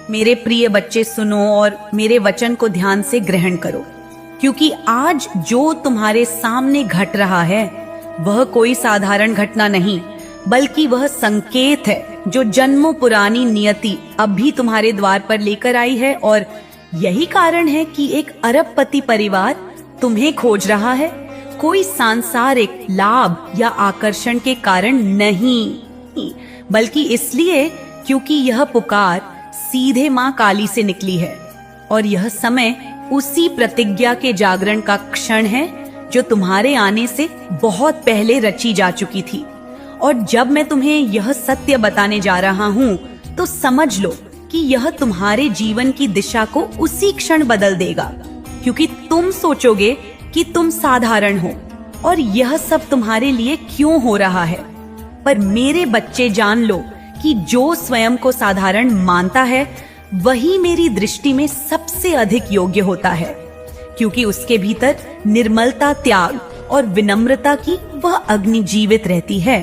मेरे प्रिय बच्चे सुनो और मेरे वचन को ध्यान से ग्रहण करो, क्योंकि आज जो तुम्हारे सामने घट रहा है वह कोई साधारण घटना नहीं, बल्कि वह संकेत है जो जन्मों पुरानी नियति अब भी तुम्हारे द्वार पर लेकर आई है। और यही कारण है कि एक अरबपति परिवार तुम्हें खोज रहा है, कोई सांसारिक लाभ या आकर्षण के कारण नहीं, बल्कि इसलिए क्योंकि यह पुकार सीधे माँ काली से निकली है। और यह समय उसी प्रतिज्ञा के जागरण का क्षण है जो तुम्हारे आने से बहुत पहले रची जा चुकी थी। और जब मैं तुम्हें यह सत्य बताने जा रहा हूँ तो समझ लो कि यह तुम्हारे जीवन की दिशा को उसी क्षण बदल देगा, क्योंकि तुम सोचोगे कि तुम साधारण हो और यह सब तुम्हारे लिए क्यों हो रहा है। पर मेरे बच्चे जान लो कि जो स्वयं को साधारण मानता है वही मेरी दृष्टि में सबसे अधिक योग्य होता है, क्योंकि उसके भीतर निर्मलता, त्याग और विनम्रता की वह अग्नि जीवित रहती है,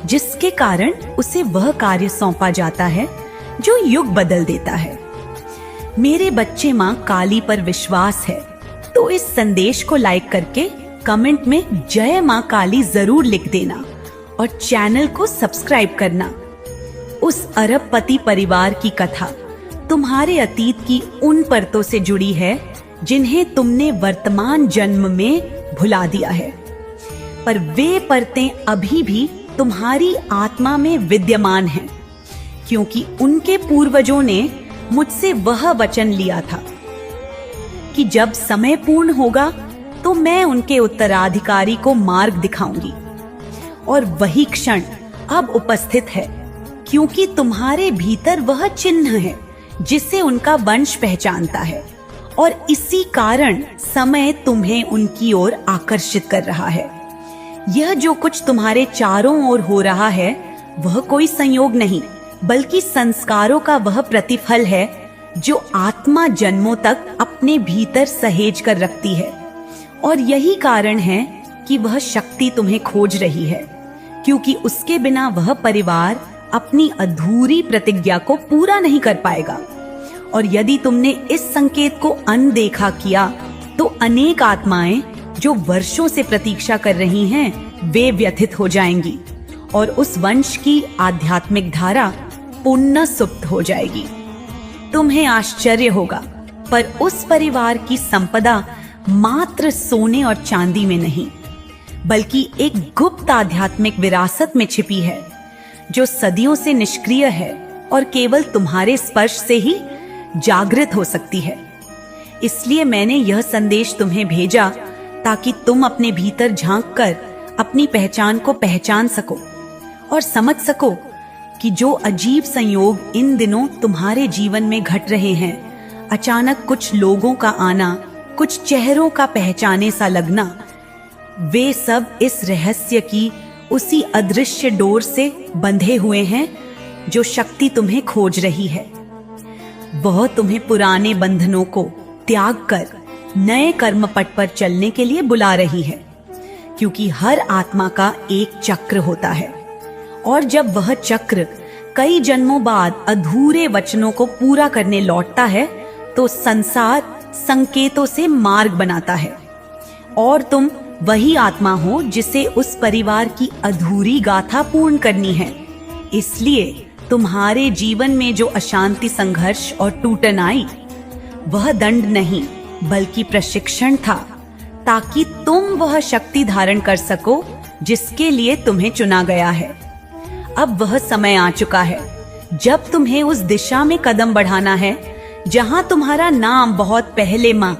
जिसके कारण उसे वह कार्य सौंपा जाता है जो युग बदल देता है। मेरे बच्चे माँ काली पर विश्वास है, तो इस संदेश को लाइक करके कमेंट में जय माँ काली जरूर लिख देना और चैनल को सब्सक्राइब करना। उस अरबपति परिवार की कथा तुम्हारे अतीत की उन परतों से जुड़ी है जिन्हें तुमने वर्तमान जन्म में भुला दिया है, पर वे परतें अभी भी तुम्हारी आत्मा में विद्यमान हैं, क्योंकि उनके पूर्वजों ने मुझसे वह वचन लिया था कि जब समय पूर्ण होगा तो मैं उनके उत्तराधिकारी को मार्ग दिखाऊंगी। और वही क्षण अब उपस्थित है, क्योंकि तुम्हारे भीतर वह चिन्ह है जिसे उनका वंश पहचानता है, और इसी कारण समय तुम्हें उनकी ओर आकर्षित कर रहा है। यह जो कुछ तुम्हारे चारों ओर हो रहा है वह कोई संयोग नहीं, बल्कि संस्कारों का वह प्रतिफल है जो आत्मा जन्मों तक अपने भीतर सहेज कर रखती है। और यही कारण है कि वह शक्ति तुम्हें खोज रही है, क्योंकि उसके बिना वह परिवार अपनी अधूरी प्रतिज्ञा को पूरा नहीं कर पाएगा। और यदि तुमने इस संकेत को अनदेखा किया तो अनेक आत्माएं जो वर्षों से प्रतीक्षा कर रही हैं वे व्यथित हो जाएंगी और उस वंश की आध्यात्मिक धारा पुनः सुप्त हो जाएगी। तुम्हें आश्चर्य होगा, पर उस परिवार की संपदा मात्र सोने और चांदी में नहीं, बल्कि एक गुप्त आध्यात्मिक विरासत में छिपी है जो सदियों से निष्क्रिय है और केवल तुम्हारे स्पर्श से ही जागृत हो सकती है। इसलिए मैंने यह संदेश तुम्हें भेजा ताकि तुम अपने भीतर झांककर अपनी पहचान को पहचान सको और समझ सको कि जो अजीब संयोग इन दिनों तुम्हारे जीवन में घट रहे हैं, अचानक कुछ लोगों का आना, कुछ चेहरों का पहचाने सा लगना, वे सब इस रहस्य की उसी अदृश्य डोर से बंधे हुए हैं जो शक्ति तुम्हें खोज रही है। वह तुम्हें पुराने बंधनों को त्याग कर नए कर्म पट पर चलने के लिए बुला रही है, क्योंकि हर आत्मा का एक चक्र होता है, और जब वह चक्र कई जन्मों बाद अधूरे वचनों को पूरा करने लौटता है तो संसार संकेतों से मार्ग बनाता है। और तुम वही आत्मा हो जिसे उस परिवार की अधूरी गाथा पूर्ण करनी है। इसलिए तुम्हारे जीवन में जो अशांति, संघर्ष और टूटन आई वह दंड नहीं बल्कि प्रशिक्षण था, ताकि तुम वह शक्ति धारण कर सको जिसके लिए तुम्हें चुना गया है। अब वह समय आ चुका है जब तुम्हें उस दिशा में कदम बढ़ाना है जहां तुम्हारा नाम बहुत पहले माँ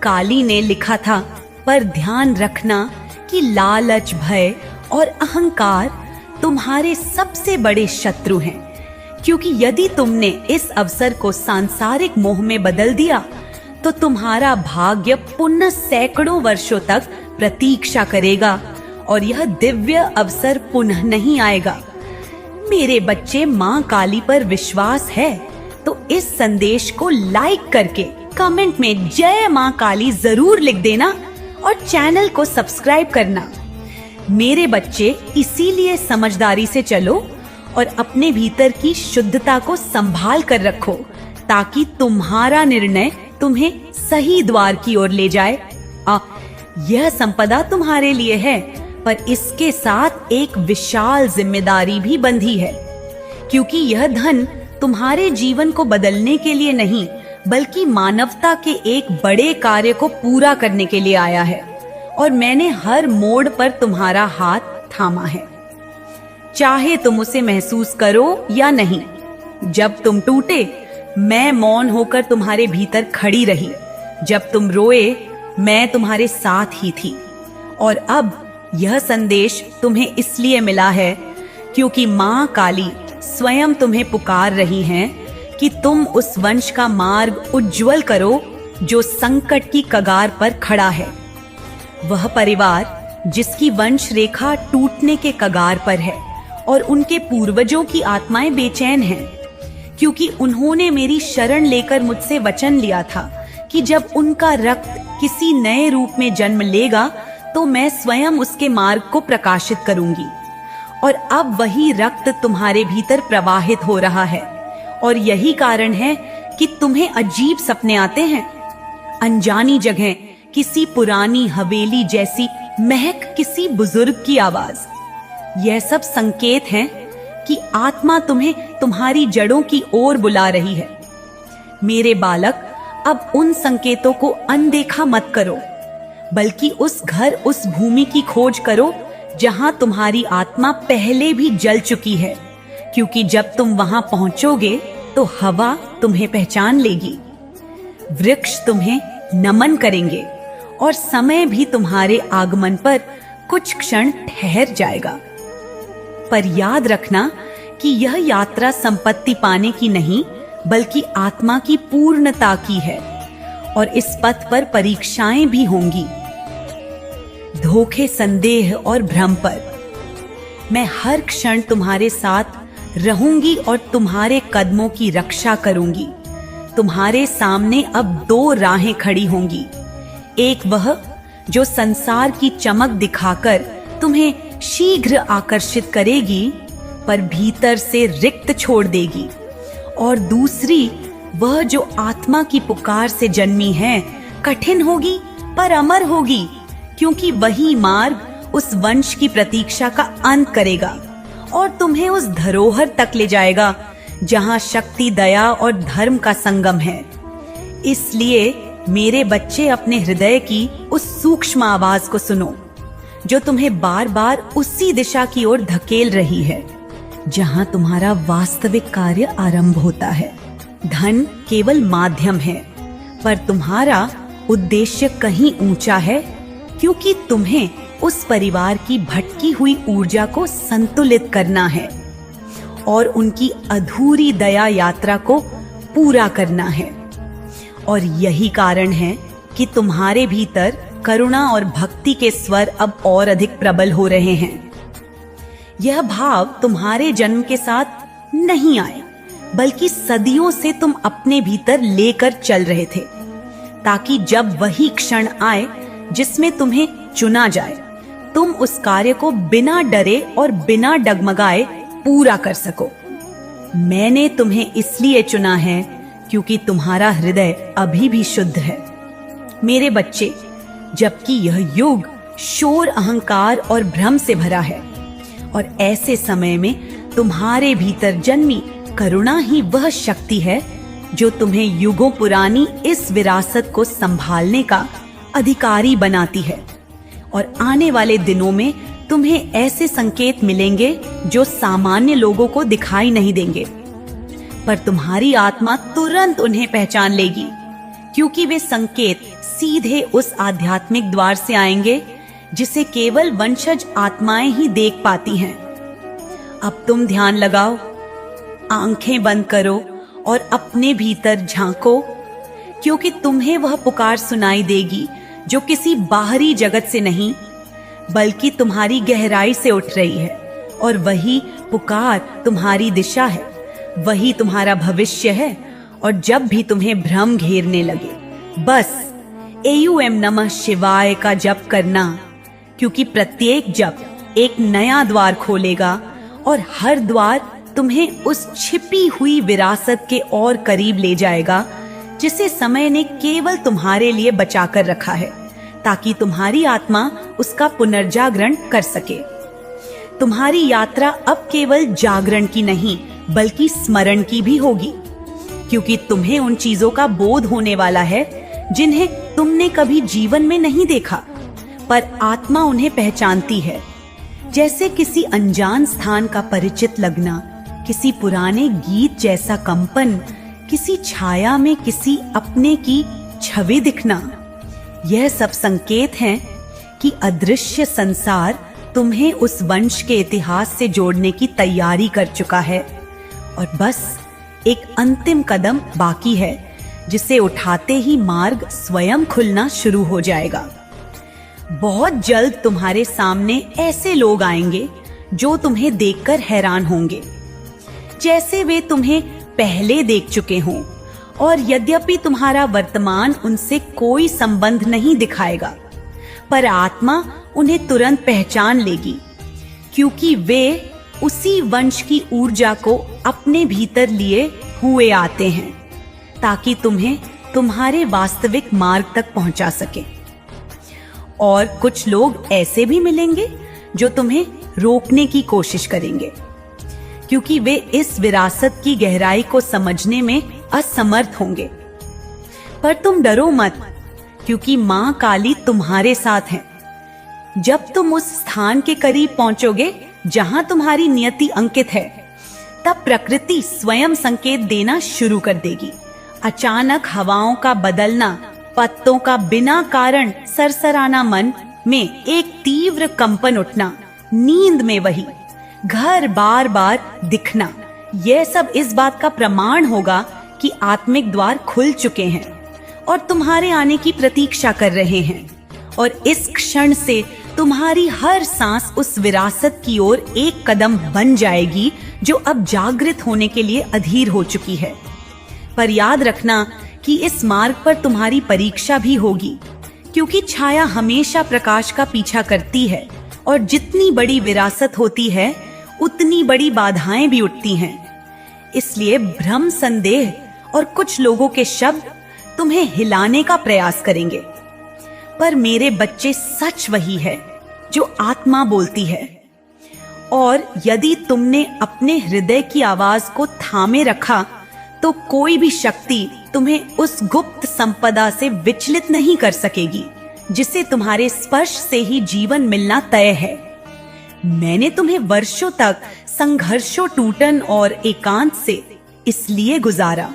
काली ने लिखा था। पर ध्यान रखना कि लालच, भय और अहंकार तुम्हारे सबसे बड़े शत्रु हैं, क्योंकि यदि तुमने इस अवसर को सांसारिक मोह में बदल दिया तो तुम्हारा भाग्य पुनः सैकड़ों वर्षों तक प्रतीक्षा करेगा और यह दिव्य अवसर पुनः नहीं आएगा। मेरे बच्चे, माँ काली पर विश्वास है तो इस संदेश को लाइक करके कमेंट में जय माँ काली जरूर लिख देना और चैनल को सब्सक्राइब करना। मेरे बच्चे, इसीलिए समझदारी से चलो और अपने भीतर की शुद्धता को संभाल कर रखो, ताकि तुम्हारा निर्णय तुम्हें सही द्वार की ओर ले जाए। यह संपदा तुम्हारे लिए है, पर इसके साथ एक विशाल जिम्मेदारी भी बंधी है, क्योंकि यह धन तुम्हारे जीवन को बदलने के लिए नहीं, बल्कि मानवता के एक बड़े कार्य को पूरा करने के लिए आया है। और मैंने हर मोड़ पर तुम्हारा हाथ थामा है, चाहे तुम उसे महसूस करो या नहीं। जब तुम टूटे, मैं मौन होकर तुम्हारे भीतर खड़ी रही। जब तुम रोए, मैं तुम्हारे साथ ही थी। और अब यह संदेश तुम्हें इसलिए मिला है क्योंकि माँ काली स्वयं तुम्हें पुकार रही हैं कि तुम उस वंश का मार्ग उज्जवल करो जो संकट की कगार पर खड़ा है। वह परिवार जिसकी वंश रेखा टूटने के कगार पर है और उनके पूर्वजों की आत्माएं बेचैन हैं, क्योंकि उन्होंने मेरी शरण लेकर मुझसे वचन लिया था कि जब उनका रक्त किसी नए रूप में जन्म लेगा तो मैं स्वयं उसके मार्ग को प्रकाशित करूंगी। और अब वही रक्त तुम्हारे भीतर प्रवाहित हो रहा है, और यही कारण है कि तुम्हें अजीब सपने आते हैं। अनजानी जगह किसी पुरानी हवेली जैसी महक किसी बुजुर्ग की आवाज, यह सब संकेत हैं कि आत्मा तुम्हें तुम्हारी जड़ों की ओर बुला रही है। मेरे बालक, अब उन संकेतों को अनदेखा मत करो, बल्कि उस घर, उस भूमि की खोज करो जहां तुम्हारी आत्मा पहले भी जल चुकी है, क्योंकि जब तुम वहां पहुंचोगे तो हवा तुम्हें पहचान लेगी, वृक्ष तुम्हें नमन करेंगे और समय भी तुम्हारे आगमन पर कुछ क्षण ठहर जाएगा। पर याद रखना कि यह यात्रा संपत्ति पाने की नहीं, बल्कि आत्मा की पूर्णता की है, और इस पथ पर परीक्षाएं भी होंगी, धोखे, संदेह और भ्रम पर। मैं हर क्षण तुम्हारे साथ रहूंगी और तुम्हारे कदमों की रक्षा करूंगी। तुम्हारे सामने अब दो राहें खड़ी होंगी, एक वह जो संसार की चमक दिखाकर तुम्हें शीघ्र आकर्षित करेगी पर भीतर से रिक्त छोड़ देगी, और दूसरी वह जो आत्मा की पुकार से जन्मी है, कठिन होगी पर अमर होगी, क्योंकि वही मार्ग उस वंश की प्रतीक्षा का अंत करेगा और तुम्हें उस धरोहर तक ले जाएगा जहां शक्ति, दया और धर्म का संगम है। इसलिए मेरे बच्चे, अपने हृदय की उस सूक्ष्म आवाज को सुनो जो तुम्हें बार बार उसी दिशा की ओर धकेल रही है जहां तुम्हारा वास्तविक कार्य आरंभ होता है। धन केवल माध्यम है, पर तुम्हारा उद्देश्य कहीं ऊंचा है, क्योंकि तुम्हें उस परिवार की भटकी हुई ऊर्जा को संतुलित करना है और उनकी अधूरी दया यात्रा को पूरा करना है। और यही कारण है कि तुम्हारे भीतर करुणा और भक्ति के स्वर अब और अधिक प्रबल हो रहे हैं। यह भाव तुम्हारे जन्म के साथ नहीं आए, बल्कि सदियों से तुम अपने भीतर लेकर चल रहे थे, ताकि जब वही क्षण आए जिसमें तुम्हें चुना जाए, तुम उस कार्य को बिना डरे और बिना डगमगाए पूरा कर सको। मैंने तुम्हें इसलिए चुना है क्योंकि तुम्हारा हृदय अभी भी शुद्ध है। मेरे बच्चे, जबकि यह युग शोर, अहंकार और भ्रम से भरा है, और ऐसे समय में तुम्हारे भीतर जन्मी करुणा ही वह शक्ति है जो तुम्हें युगों पुरानी इस विरासत को संभालने का अधिकारी बनाती है। और आने वाले दिनों में तुम्हें ऐसे संकेत मिलेंगे जो सामान्य लोगों को दिखाई नहीं देंगे, पर तुम्हारी आत्मा तुरंत उन्हें पहचान लेगी, क्योंकि वे संकेत सीधे उस आध्यात्मिक द्वार से आएंगे जिसे केवल वंशज आत्माएं ही देख पाती हैं। अब तुम ध्यान लगाओ, आंखें बंद करो और अपने भीतर झांको, क्योंकि तुम्हें वह पुकार सुनाई देगी जो किसी बाहरी जगत से नहीं, बल्कि तुम्हारी गहराई से उठ रही है। और वही पुकार तुम्हारी दिशा है, वही तुम्हारा भविष्य है। और जब भी तुम्हें भ्रम घेरने लगे, बस एयूएम नमः शिवाय का जप करना, क्योंकि प्रत्येक जप एक नया द्वार खोलेगा और हर द्वार तुम्हें उस छिपी हुई विरासत के और करीब ले जाएगा जिसे समय ने केवल तुम्हारे लिए बचाकर रखा है, ताकि तुम्हारी आत्मा उसका पुनर्जागरण कर सके। तुम्हारी यात्रा अब केवल जागरण की नहीं बल्कि स्मरण की भी होगी, क्योंकि तुम्हें उन चीजों का बोध होने वाला है जिन्हें तुमने कभी जीवन में नहीं देखा, पर आत्मा उन्हें पहचानती है। जैसे किसी अनजान स्थान का परिचित लगना, किसी पुराने गीत जैसा कंपन, किसी छाया में किसी अपने की छवि दिखना। यह सब संकेत हैं कि अदृश्य संसार तुम्हें उस वंश के इतिहास से जोड़ने की तैयारी कर चुका है, और बस एक अंतिम कदम बाकी है जिसे उठाते ही मार्ग स्वयं खुलना शुरू हो जाएगा। बहुत जल्द तुम्हारे सामने ऐसे लोग आएंगे जो तुम्हें देखकर हैरान होंगे, जैसे वे तुम्हें पहले देख चुके हों, और यद्यपि तुम्हारा वर्तमान उनसे कोई संबंध नहीं दिखाएगा, पर आत्मा उन्हें तुरंत पहचान लेगी, क्योंकि वे उसी वंश की ऊर्जा को अपने भीतर लिए हुए आते हैं, ताकि तुम्हें तुम्हारे वास्तविक मार्ग तक पहुंचा सके। और कुछ लोग ऐसे भी मिलेंगे जो तुम्हें रोकने की कोशिश करेंगे, क्योंकि वे इस विरासत की गहराई को समझने में असमर्थ होंगे। पर तुम डरो मत, क्योंकि मां काली तुम्हारे साथ है। जब तुम उस स्थान के करीब पहुंचोगे जहां तुम्हारी नियति अंकित है, तब प्रकृति स्वयं संकेत देना शुरू कर देगी। अचानक हवाओं का बदलना, पत्तों का बिना कारण सरसराना, मन में एक तीव्र कंपन उठना, नींद में वही घर बार बार दिखना, यह सब इस बात का प्रमाण होगा कि आत्मिक द्वार खुल चुके हैं और तुम्हारे आने की प्रतीक्षा कर रहे हैं। और इस क्षण से तुम्हारी हर सांस उस विरासत की ओर एक कदम बन जाएगी जो अब जागृत होने के लिए अधीर हो चुकी है। पर याद रखना कि इस मार्ग पर तुम्हारी परीक्षा भी होगी, क्योंकि छाया हमेशा प्रकाश का पीछा करती है, और जितनी बड़ी विरासत होती है उतनी बड़ी बाधाएं भी उठती हैं। इसलिए भ्रम, संदेह और कुछ लोगों के शब्द तुम्हें हिलाने का प्रयास करेंगे, पर मेरे बच्चे, सच वही है जो आत्मा बोलती है। और यदि तुमने अपने हृदय की आवाज को थामे रखा तो कोई भी शक्ति तुम्हें उस गुप्त संपदा से विचलित नहीं कर सकेगी जिसे तुम्हारे स्पर्श से ही जीवन मिलना तय है। मैंने तुम्हें वर्षों तक संघर्षों, टूटन और एकांत से इसलिए गुजारा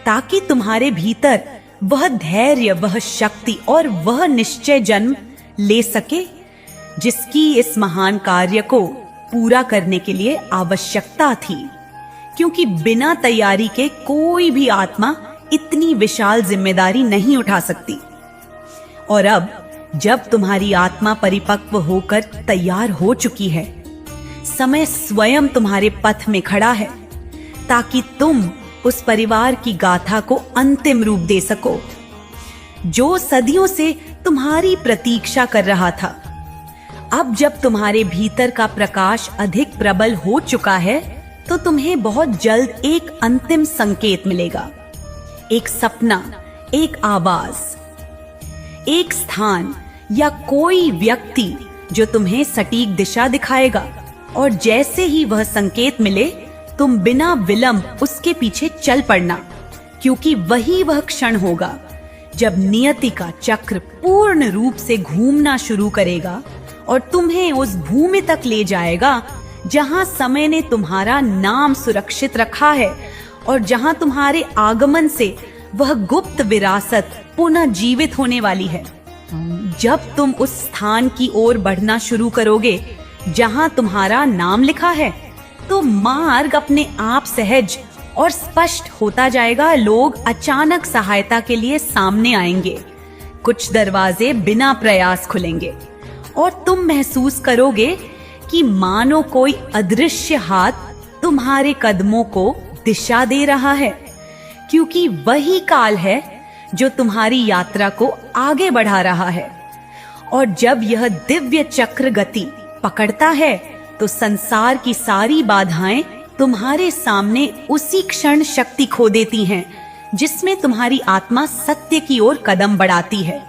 ताकि तुम्हारे भीतर वह धैर्य, वह शक्ति और वह निश्चय जन्म ले सके जिसकी इस महान कार्य को पूरा करने के लिए आवश्यकता थी, क्योंकि बिना तैयारी के कोई भी आत्मा इतनी विशाल जिम्मेदारी नहीं उठा सकती। और अब जब तुम्हारी आत्मा परिपक्व होकर तैयार हो चुकी है, समय स्वयं तुम्हारे पथ में खड़ा है ताकि तुम उस परिवार की गाथा को अंतिम रूप दे सको जो सदियों से तुम्हारी प्रतीक्षा कर रहा था। अब जब तुम्हारे भीतर का प्रकाश अधिक प्रबल हो चुका है, तो तुम्हें बहुत जल्द एक अंतिम संकेत मिलेगा, एक सपना, एक आवाज, एक स्थान या कोई व्यक्ति जो तुम्हें सटीक दिशा दिखाएगा। और जैसे ही वह संकेत मिले, तुम बिना विलंब उसके पीछे चल पड़ना, क्योंकि वही वह क्षण होगा जब नियति का चक्र पूर्ण रूप से घूमना शुरू करेगा और तुम्हें उस भूमि तक ले जाएगा जहां समय ने तुम्हारा नाम सुरक्षित रखा है और जहां तुम्हारे आगमन से वह गुप्त विरासत पुनः जीवित होने वाली है। जब तुम उस स्थान की ओर बढ़ना शुरू करोगे जहां तुम्हारा नाम लिखा है, तो मार्ग अपने आप सहज और स्पष्ट होता जाएगा। लोग अचानक सहायता के लिए सामने आएंगे, कुछ दरवाजे बिना प्रयास खुलेंगे और तुम महसूस करोगे कि मानो कोई अदृश्य हाथ तुम्हारे कदमों को दिशा दे रहा है, क्योंकि वही काल है जो तुम्हारी यात्रा को आगे बढ़ा रहा है। और जब यह दिव्य चक्र गति पकड़ता है, तो संसार की सारी बाधाएं तुम्हारे सामने उसी क्षण शक्ति खो देती हैं जिसमें तुम्हारी आत्मा सत्य की ओर कदम बढ़ाती है।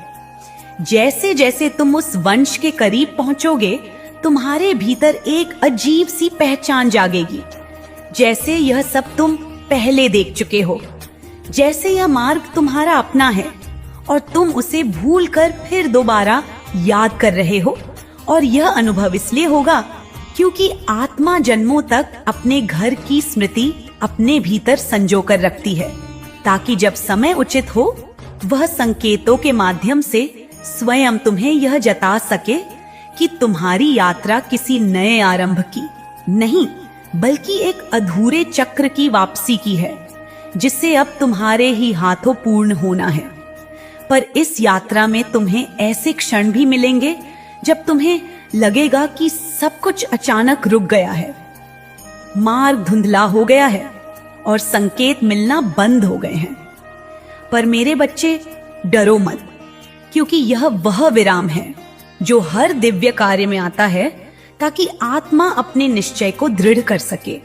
जैसे जैसे तुम उस वंश के करीब पहुंचोगे, तुम्हारे भीतर एक अजीब सी पहचान जागेगी, जैसे यह सब तुम पहले देख चुके हो, जैसे यह मार्ग तुम्हारा अपना है और तुम उसे भूलकर फिर दोबारा याद कर रहे हो। और यह अनुभव इसलिए होगा क्योंकि आत्मा जन्मों तक अपने घर की स्मृति अपने भीतर संजो कर रखती है, ताकि जब समय उचित हो वह संकेतों के माध्यम से स्वयं तुम्हें यह जता सके कि तुम्हारी यात्रा किसी नए आरंभ की नहीं, बल्कि एक अधूरे चक्र की वापसी की है, जिसे अब तुम्हारे ही हाथों पूर्ण होना है। पर इस यात्रा में तुम्हें ऐसे क्षण भी मिलेंगे जब तुम्हें लगेगा कि सब कुछ अचानक रुक गया है, मार्ग धुंधला हो गया है और संकेत मिलना बंद हो गए हैं। पर मेरे बच्चे, डरो मत, क्योंकि यह वह विराम है जो हर दिव्य कार्य में आता है, ताकि आत्मा अपने निश्चय को दृढ़ कर सके।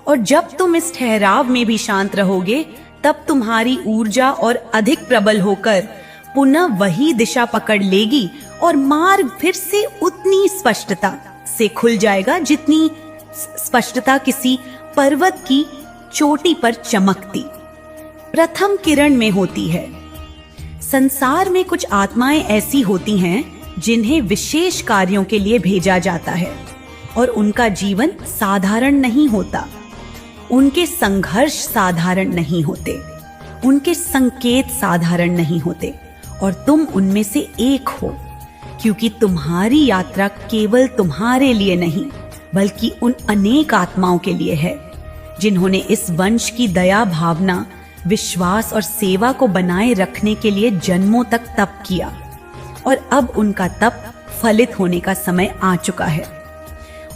और जब तुम इस ठहराव में भी शांत रहोगे, तब तुम्हारी ऊर्जा और अधिक प्रबल होकर पुनः वही दिशा पकड़ लेगी और मार्ग फिर से उतनी स्पष्टता से खुल जाएगा जितनी स्पष्टता किसी पर्वत की चोटी पर चमकती प्रथम किरण में होती है। संसार में कुछ आत्माएं ऐसी होती हैं जिन्हें विशेष कार्यों के लिए भेजा जाता है और उनका जीवन साधारण नहीं होता, उनके संघर्ष साधारण नहीं होते, उनके संकेत साधारण नहीं होते, और तुम उनमें से एक हो, क्योंकि तुम्हारी यात्रा केवल तुम्हारे लिए नहीं बल्कि उन अनेक आत्माओं के लिए है जिन्होंने इस वंश की दया भावना, विश्वास और सेवा को बनाए रखने के लिए जन्मों तक तप किया, और अब उनका तप फलित होने का समय आ चुका है।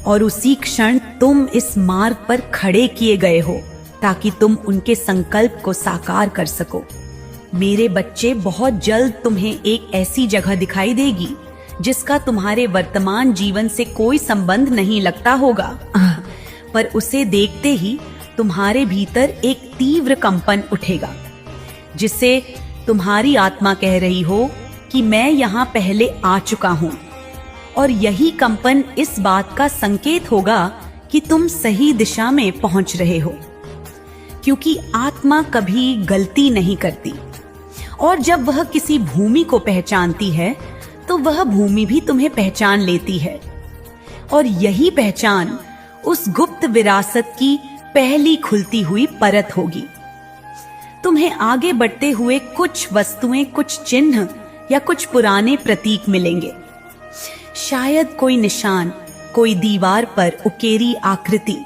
और उसी क्षण तुम इस मार्ग पर खड़े किए गए हो ताकि तुम उनके संकल्प को साकार कर सको। मेरे बच्चे, बहुत जल्द तुम्हें एक ऐसी जगह दिखाई देगी जिसका तुम्हारे वर्तमान जीवन से कोई संबंध नहीं लगता होगा, पर उसे देखते ही तुम्हारे भीतर एक तीव्र कंपन उठेगा, जिससे तुम्हारी आत्मा कह रही हो कि मैं यहाँ पहले आ चुका हूँ। और यही कंपन इस बात का संकेत होगा कि तुम सही दिशा में पहुंच रहे हो, क्योंकि आत्मा कभी गलती नहीं करती, और जब वह किसी भूमि को पहचानती है तो वह भूमि भी तुम्हें पहचान लेती है। और यही पहचान उस गुप्त विरासत की पहली खुलती हुई परत होगी। तुम्हें आगे बढ़ते हुए कुछ वस्तुएं, कुछ चिन्ह या कुछ पुराने प्रतीक मिलेंगे। शायद कोई निशान, कोई दीवार पर उकेरी आकृति,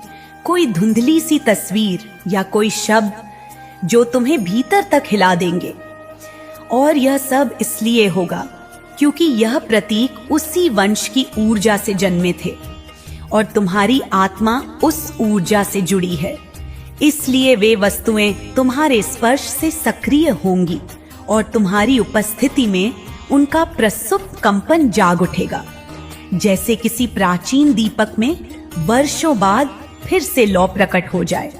कोई धुंधली सी तस्वीर या कोई शब्द जो तुम्हें भीतर तक हिला देंगे। और यह सब इसलिए होगा क्योंकि यह प्रतीक उसी वंश की ऊर्जा से जन्मे थे और तुम्हारी आत्मा उस ऊर्जा से जुड़ी है। इसलिए वे वस्तुएं तुम्हारे स्पर्श से सक्रिय होंगी और तुम्हारी उपस्थिति में उनका प्रसुप्त कंपन जाग उठेगा, जैसे किसी प्राचीन दीपक में वर्षों बाद फिर से लौ प्रकट हो जाए।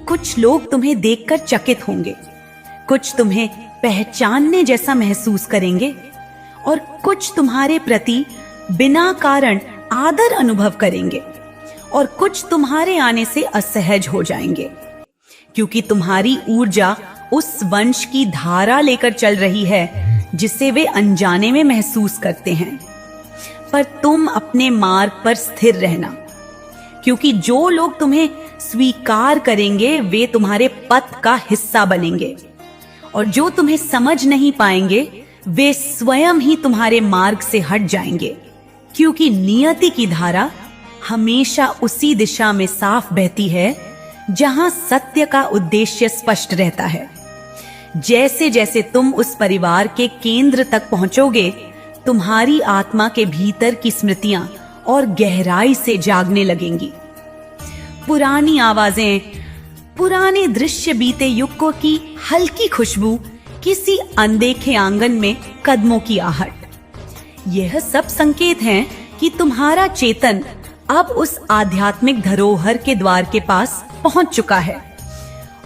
कुछ लोग तुम्हें देखकर चकित होंगे, कुछ तुम्हें पहचानने जैसा महसूस करेंगे और कुछ तुम्हारे प्रति बिना कारण आदर अनुभव करेंगे और कुछ तुम्हारे आने से असहज हो जाएंगे, क्योंकि तुम्हारी ऊर्जा उस वंश की धारा लेकर चल रही है जिसे वे अनजाने में महसूस करते हैं। पर तुम अपने मार्ग पर स्थिर रहना, क्योंकि जो लोग तुम्हें स्वीकार करेंगे वे तुम्हारे पथ का हिस्सा बनेंगे, और जो तुम्हें समझ नहीं पाएंगे वे स्वयं ही तुम्हारे मार्ग से हट जाएंगे, क्योंकि नियति की धारा हमेशा उसी दिशा में साफ बहती है जहां सत्य का उद्देश्य स्पष्ट रहता है। जैसे जैसे तुम उस परिवार के केंद्र तक पहुंचोगे, तुम्हारी आत्मा के भीतर की स्मृतियां और गहराई से जागने लगेंगी। पुरानी आवाजें, पुराने दृश्य, बीते युग की हल्की खुशबू, किसी अनदेखे आंगन में कदमों की आहट, यह सब संकेत हैं कि तुम्हारा चेतन अब उस आध्यात्मिक धरोहर के द्वार के पास पहुंच चुका है।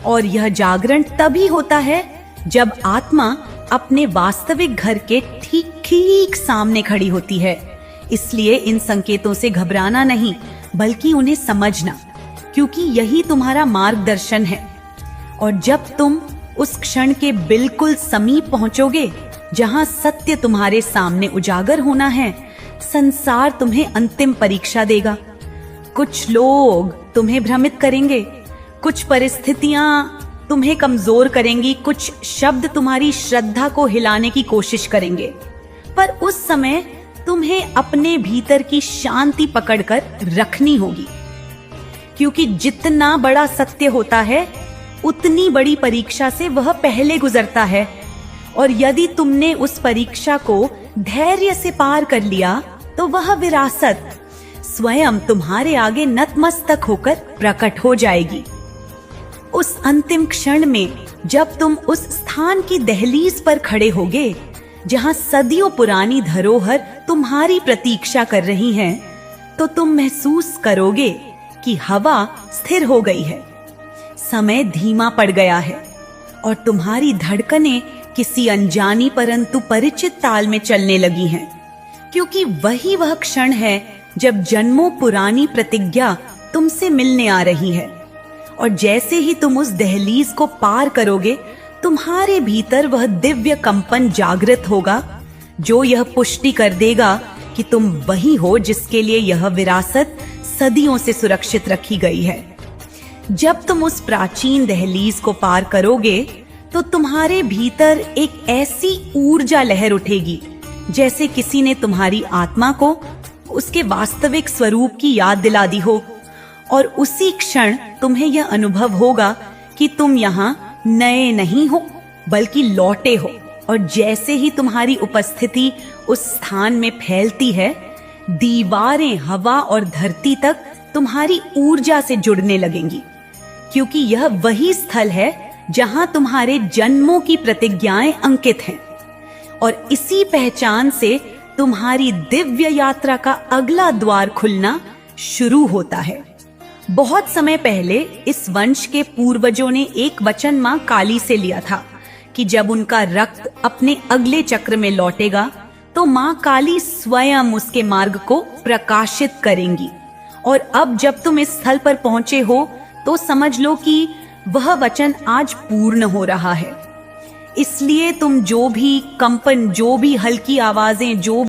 और यह जागरण तभी होता है जब आत्मा अपने वास्तविक घर के ठीक ठीक सामने खड़ी होती है। इसलिए इन संकेतों से घबराना नहीं, बल्कि उन्हें समझना, क्योंकि यही तुम्हारा मार्गदर्शन है। और जब तुम उस क्षण के बिल्कुल समीप पहुंचोगे जहां सत्य तुम्हारे सामने उजागर होना है, संसार तुम्हें अंतिम परीक्षा देगा। कुछ लोग तुम्हें भ्रमित करेंगे, कुछ परिस्थितियां तुम्हें कमजोर करेंगी, कुछ शब्द तुम्हारी श्रद्धा को हिलाने की कोशिश करेंगे। पर उस समय तुम्हें अपने भीतर की शांति पकड़कर रखनी होगी, क्योंकि जितना बड़ा सत्य होता है उतनी बड़ी परीक्षा से वह पहले गुजरता है। और यदि तुमने उस परीक्षा को धैर्य से पार कर लिया तो वह विरासत स्वयं तुम्हारे आगे नतमस्तक होकर प्रकट हो जाएगी। उस अंतिम क्षण में जब तुम उस स्थान की दहलीज पर खड़े होगे जहां सदियों पुरानी धरोहर तुम्हारी प्रतीक्षा कर रही हैं, तो तुम महसूस करोगे कि हवा स्थिर हो गई है, समय धीमा पड़ गया है और तुम्हारी धड़कनें किसी अनजानी परंतु परिचित ताल में चलने लगी हैं, क्योंकि वही वह क्षण है जब जन्मों पुरानी प्रतिज्ञा तुमसे मिलने आ रही है। और जैसे ही तुम उस दहलीज को पार करोगे, तुम्हारे भीतर वह दिव्य कंपन जागृत होगा जो यह पुष्टि कर देगा कि तुम वही हो जिसके लिए यह विरासत सदियों से सुरक्षित रखी गई है। जब तुम उस प्राचीन दहलीज को पार करोगे तो तुम्हारे भीतर एक ऐसी ऊर्जा लहर उठेगी जैसे किसी ने तुम्हारी आत्मा को उसके वास्तविक स्वरूप की याद दिला दी हो। और उसी क्षण तुम्हें यह अनुभव होगा कि तुम यहाँ नए नहीं हो, बल्कि लौटे हो। और जैसे ही तुम्हारी उपस्थिति उस स्थान में फैलती है, दीवारें, हवा और धरती तक तुम्हारी ऊर्जा से जुड़ने लगेंगी, क्योंकि यह वही स्थल है जहां तुम्हारे जन्मों की प्रतिज्ञाएं अंकित हैं। और इसी पहचान से तुम्हारी दिव्य यात्रा का अगला द्वार खुलना शुरू होता है। बहुत समय पहले इस वंश के पूर्वजों ने एक वचन मां काली से लिया था कि जब उनका रक्त अपने अगले चक्र में लौटेगा तो मां काली स्वयं उसके मार्ग को प्रकाशित करेंगी। और अब जब तुम इस स्थल पर पहुंचे हो तो समझ लो कि वह वचन आज पूर्ण हो रहा है। इसलिए तुम जो भी कंपन, जो भी हल्की आवाजें, जो